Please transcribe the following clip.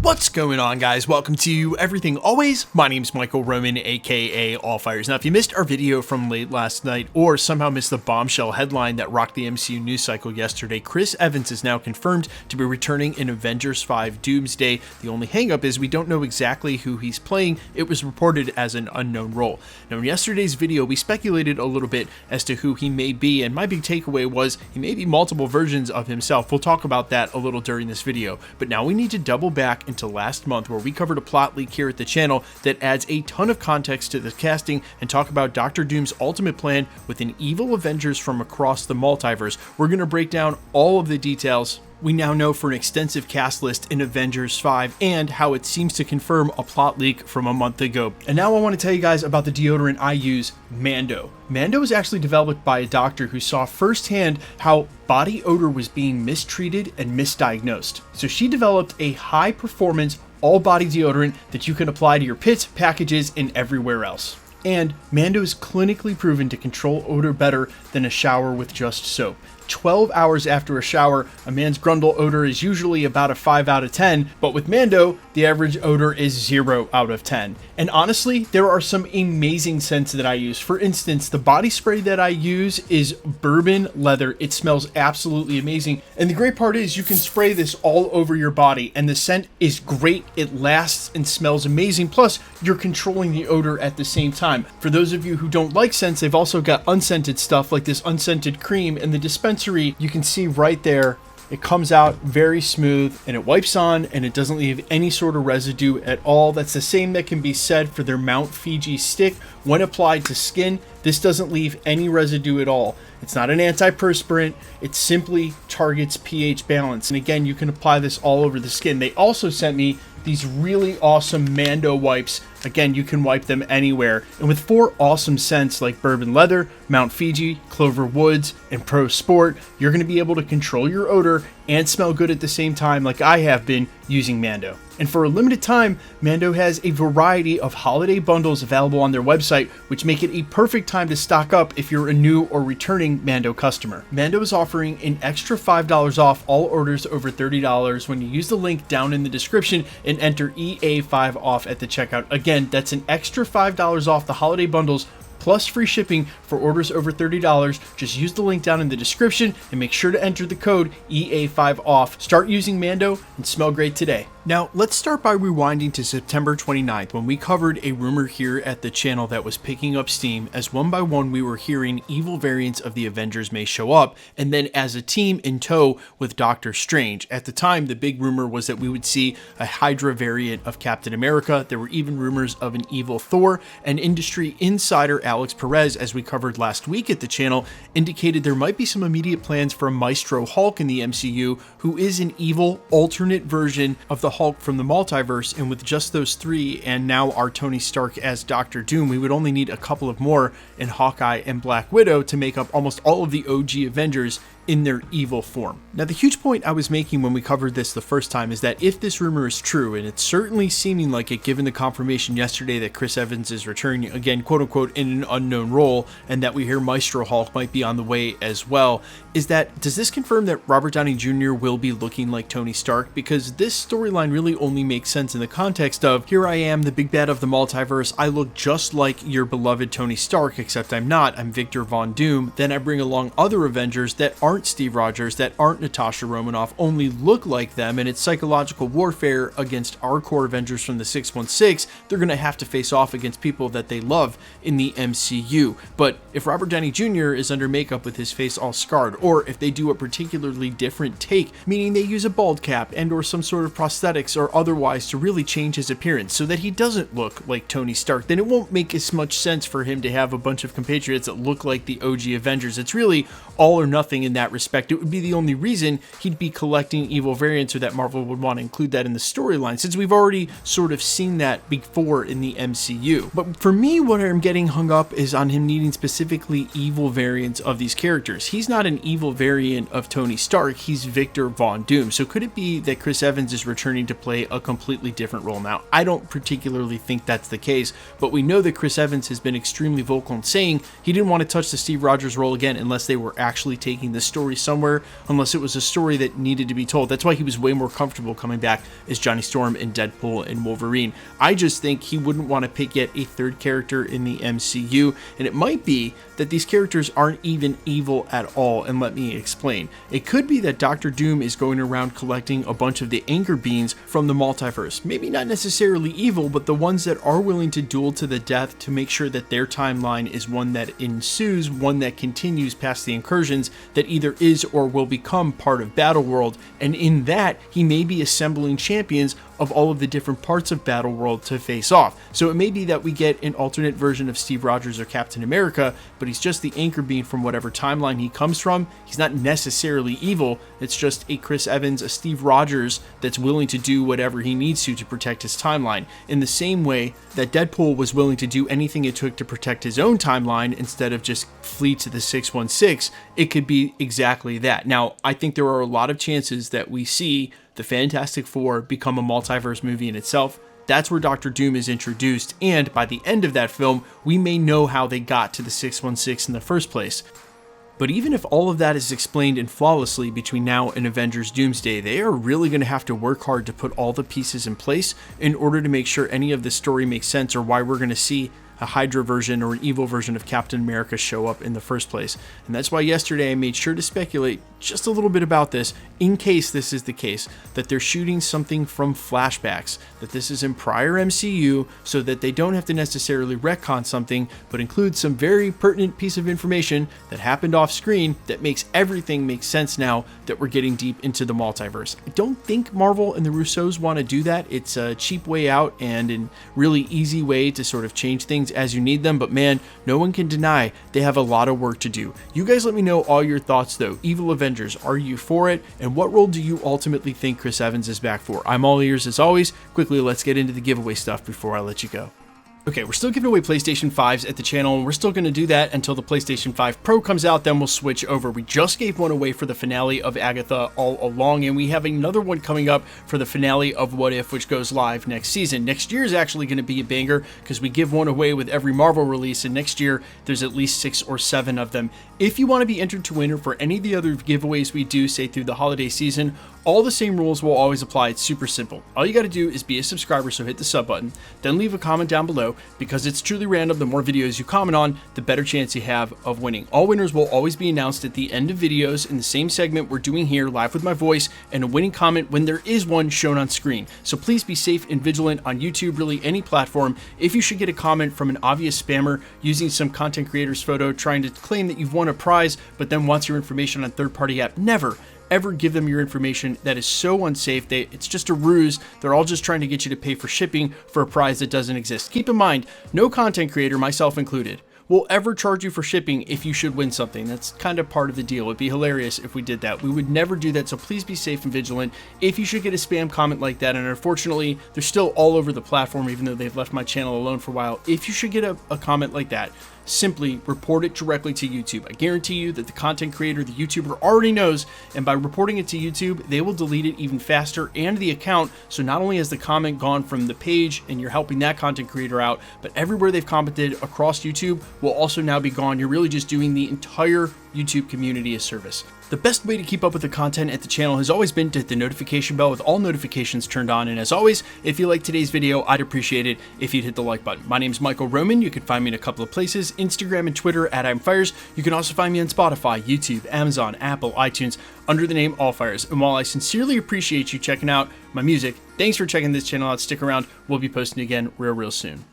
What's going on, guys? Welcome to Everything Always. My name's Michael Roman, aka Allfires. Now, if you missed our video from late last night or somehow missed the bombshell headline that rocked the MCU news cycle yesterday, Chris Evans is now confirmed to be returning in Avengers 5 Doomsday. The only hangup is we don't know exactly who he's playing. It was reported as an unknown role. Now, in yesterday's video, we speculated a little bit as to who he may be, and my big takeaway was he may be multiple versions of himself. We'll talk about that a little during this video, but now we need to double back into last month where we covered a plot leak here at the channel that adds a ton of context to the casting and talk about Doctor Doom's ultimate plan with an evil Avengers from across the multiverse. We're going to break down all of the details we now know for an extensive cast list in Avengers 5 and how it seems to confirm a plot leak from a month ago. And now I want to tell you guys about the deodorant I use, Mando. Mando was actually developed by a doctor who saw firsthand how body odor was being mistreated and misdiagnosed. So she developed a high performance all body deodorant that you can apply to your pits, packages, and everywhere else. And Mando is clinically proven to control odor better than a shower with just soap. 12 hours after a shower, a man's grundle odor is usually about a 5 out of 10, but with Mando, the average odor is 0 out of 10. And honestly, there are some amazing scents that I use. For instance, the body spray that I use is bourbon leather. It smells absolutely amazing. And the great part is you can spray this all over your body and the scent is great. It lasts and smells amazing. Plus, you're controlling the odor at the same time. For those of you who don't like scents, they've also got unscented stuff like this unscented cream in the dispensary. You can see right there, it comes out very smooth and it wipes on and it doesn't leave any sort of residue at all. That's the same that can be said for their Mount Fiji stick. When applied to skin, this doesn't leave any residue at all. It's not an antiperspirant, it simply targets pH balance. And again, you can apply this all over the skin. They also sent me these really awesome Mando wipes. Again, you can wipe them anywhere. And with 4 awesome scents like bourbon leather, Mount Fiji, Clover Woods, and Pro Sport, you're going to be able to control your odor and smell good at the same time like I have been using Mando. And for a limited time, Mando has a variety of holiday bundles available on their website, which make it a perfect time to stock up if you're a new or returning Mando customer. Mando is offering an extra $5 off all orders over $30 when you use the link down in the description and enter EA5 off at the checkout. Again, that's an extra $5 off the holiday bundles plus free shipping for orders over $30. Just use the link down in the description and make sure to enter the code EA5 off. Start using Mando and smell great today. Now, let's start by rewinding to September 29th when we covered a rumor here at the channel that was picking up steam as one by one we were hearing evil variants of the Avengers may show up, and then as a team in tow with Doctor Strange. At the time, the big rumor was that we would see a Hydra variant of Captain America. There were even rumors of an evil Thor, and industry insider Alex Perez, as we covered last week at the channel, indicated there might be some immediate plans for a Maestro Hulk in the MCU, who is an evil alternate version of the Hulk from the multiverse. And with just those 3 and now our Tony Stark as Doctor Doom, we would only need a couple of more in Hawkeye and Black Widow to make up almost all of the OG Avengers in their evil form. Now, the huge point I was making when we covered this the first time is that if this rumor is true, and it's certainly seeming like it given the confirmation yesterday that Chris Evans is returning again, quote unquote, in an unknown role, and that we hear Maestro Hulk might be on the way as well, is that, does this confirm that Robert Downey Jr. will be looking like Tony Stark? Because this storyline really only makes sense in the context of, here I am, the big bad of the multiverse, I look just like your beloved Tony Stark, except I'm not, I'm Victor Von Doom. Then I bring along other Avengers that aren't Steve Rogers, that aren't Natasha Romanoff, only look like them, and it's psychological warfare against our core Avengers from the 616. They're going to have to face off against people that they love in the MCU. But if Robert Downey Jr. is under makeup with his face all scarred, or if they do a particularly different take, meaning they use a bald cap and or some sort of prosthetics or otherwise to really change his appearance so that he doesn't look like Tony Stark, then it won't make as much sense for him to have a bunch of compatriots that look like the OG Avengers. It's really all or nothing in that respect. It would be the only reason he'd be collecting evil variants, or that Marvel would want to include that in the storyline, since we've already sort of seen that before in the MCU. But for me, what I'm getting hung up is on him needing specifically evil variants of these characters. He's not an evil variant of Tony Stark, he's Victor Von Doom. So could it be that Chris Evans is returning to play a completely different role? Now, I don't particularly think that's the case, but we know that Chris Evans has been extremely vocal in saying he didn't want to touch the Steve Rogers role again unless they were actually taking the story somewhere unless it was a story that needed to be told. That's why he was way more comfortable coming back as Johnny Storm in Deadpool and Wolverine. I just think he wouldn't want to pick yet a third character in the MCU, and it might be that these characters aren't even evil at all, and let me explain. It could be that Doctor Doom is going around collecting a bunch of the anger beans from the multiverse. Maybe not necessarily evil, but the ones that are willing to duel to the death to make sure that their timeline is one that ensues, one that continues past the incursions, that either is or will become part of Battleworld, and in that, he may be assembling champions of all of the different parts of Battleworld to face off. So it may be that we get an alternate version of Steve Rogers or Captain America, but he's just the anchor bean from whatever timeline he comes from. He's not necessarily evil, it's just a Chris Evans, a Steve Rogers that's willing to do whatever he needs to protect his timeline. In the same way that Deadpool was willing to do anything it took to protect his own timeline instead of just flee to the 616, it could be exactly that. Now, I think there are a lot of chances that we see the Fantastic Four become a multiverse movie in itself. That's where Doctor Doom is introduced, and by the end of that film, we may know how they got to the 616 in the first place. But even if all of that is explained and flawlessly between now and Avengers Doomsday, they are really going to have to work hard to put all the pieces in place in order to make sure any of the story makes sense, or why we're going to see a Hydra version or an evil version of Captain America show up in the first place. And that's why yesterday I made sure to speculate just a little bit about this, in case this is the case, that they're shooting something from flashbacks, that this is in prior MCU, so that they don't have to necessarily retcon something, but include some very pertinent piece of information that happened off screen that makes everything make sense now that we're getting deep into the multiverse. I don't think Marvel and the Russos want to do that. It's a cheap way out and a really easy way to sort of change things as you need them, but man, no one can deny they have a lot of work to do. You guys let me know all your thoughts though. Evil Avengers, are you for it? And what role do you ultimately think Chris Evans is back for? I'm all ears as always. Quickly, let's get into the giveaway stuff before I let you go. Okay, we're still giving away PlayStation 5s at the channel, and we're still going to do that until the PlayStation 5 Pro comes out, then we'll switch over. We just gave one away for the finale of Agatha All Along, and we have another one coming up for the finale of What If, which goes live next season. Next year is actually going to be a banger, because we give one away with every Marvel release, and next year there's at least 6 or 7 of them. If you want to be entered to win for any of the other giveaways we do, say through the holiday season, all the same rules will always apply. It's super simple. All you got to do is be a subscriber, so hit the sub button, then leave a comment down below. Because it's truly random, the more videos you comment on, the better chance you have of winning. All winners will always be announced at the end of videos in the same segment we're doing here, live with my voice, and a winning comment when there is one shown on screen. So please be safe and vigilant on YouTube, really any platform. If you should get a comment from an obvious spammer using some content creator's photo trying to claim that you've won a prize, but then wants your information on third-party app, never ever give them your information. That is so unsafe. It's just a ruse. They're all just trying to get you to pay for shipping for a prize that doesn't exist. Keep in mind, no content creator, myself included, will ever charge you for shipping if you should win something. That's kind of part of the deal. It'd be hilarious if we did that. We would never do that, so please be safe and vigilant. If you should get a spam comment like that, and unfortunately, they're still all over the platform, even though they've left my channel alone for a while. If you should get a comment like that, simply report it directly to YouTube. I guarantee you that the content creator, the YouTuber, already knows, and by reporting it to YouTube, they will delete it even faster and the account, so not only has the comment gone from the page and you're helping that content creator out, but everywhere they've commented across YouTube will also now be gone. You're really just doing the entire YouTube community a service. The best way to keep up with the content at the channel has always been to hit the notification bell with all notifications turned on, and as always, if you like today's video, I'd appreciate it if you'd hit the like button. My name's Michael Roman. You can find me in a couple of places, Instagram and Twitter at I'mFires. You can also find me on Spotify, YouTube, Amazon, Apple, iTunes, under the name AllFires. And while I sincerely appreciate you checking out my music, thanks for checking this channel out. Stick around. We'll be posting again real soon.